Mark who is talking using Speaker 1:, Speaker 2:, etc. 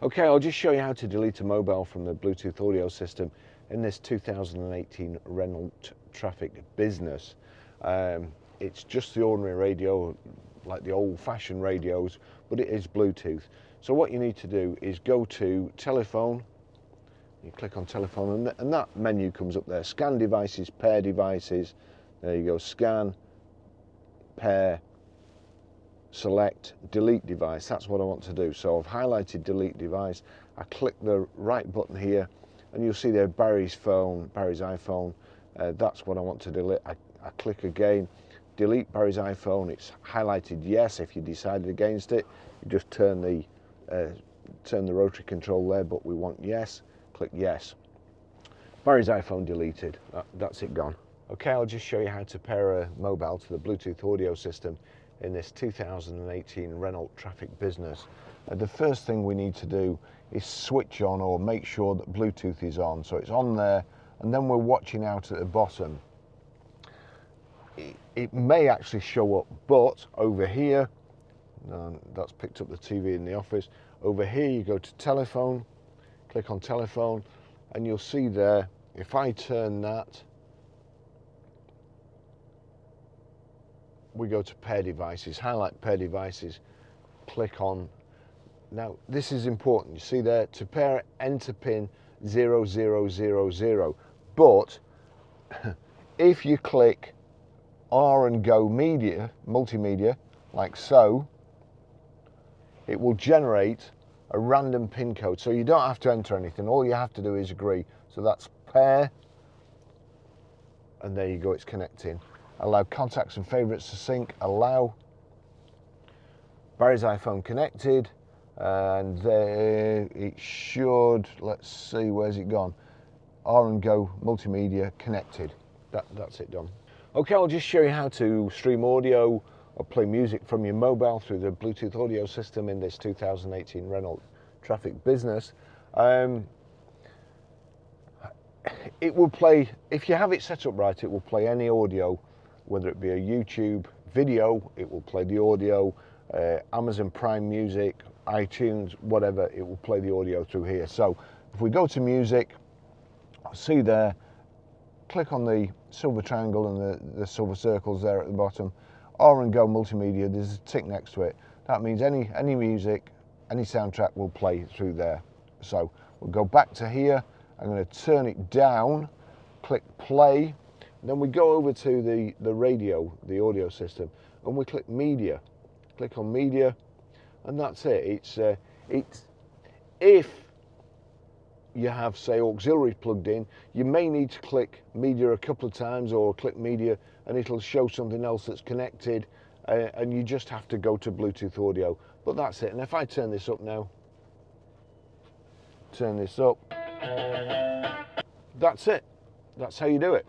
Speaker 1: Okay, I'll just show you how to delete a mobile from the Bluetooth audio system in this 2018 Renault Trafic Business. It's just the ordinary radio, like the old-fashioned radios, but it is Bluetooth. So what you need to do is go to telephone, you click on telephone, and that menu comes up there. Scan devices, pair devices, there you go, scan, pair, select delete device. That's what I want to do. So I've highlighted delete device. I click the right button here and you'll see there Barry's iPhone. That's what I want to delete. I click again, delete Barry's iPhone. It's highlighted yes. If you decided against it, you just turn the rotary control there, but we want yes. Click yes. Barry's iPhone deleted. That's it gone. Okay, I'll just show you how to pair a mobile to the Bluetooth audio system in this 2018 Renault Trafic Business. The first thing we need to do is switch on or make sure that Bluetooth is on. So it's on there, and then we're watching out at the bottom. It may actually show up, but over here, that's picked up the TV in the office. Over here you go to telephone, click on telephone, and you'll see there, if I turn that, we go to pair devices, highlight pair devices, click on. Now this is important, you see there, to pair enter pin 0000, but if you click R and go media, multimedia, like so, it will generate a random pin code, so you don't have to enter anything, all you have to do is agree. So that's pair, and there you go, it's connecting. Allow contacts and favourites to sync, allow. Barry's iPhone connected, and there it should, let's see, where's it gone? R and go multimedia connected. That's it done. Okay, I'll just show you how to stream audio or play music from your mobile through the Bluetooth audio system in this 2018 Renault Trafic Business. It will play, if you have it set up right, it will play any audio, whether it be a YouTube video, it will play the audio, Amazon Prime Music, iTunes, whatever, it will play the audio through here. So if we go to music, see there, click on the silver triangle and the silver circles there at the bottom, R and go multimedia, there's a tick next to it. That means any music, any soundtrack will play through there. So we'll go back to here, I'm going to turn it down, click play, then we go over to the radio, the audio system, and we click media. Click on media, and that's it. It's if you have, say, auxiliary plugged in, you may need to click media a couple of times, or click media and it'll show something else that's connected, and you just have to go to Bluetooth audio. But that's it. And if I turn this up now, turn this up, that's it. That's how you do it.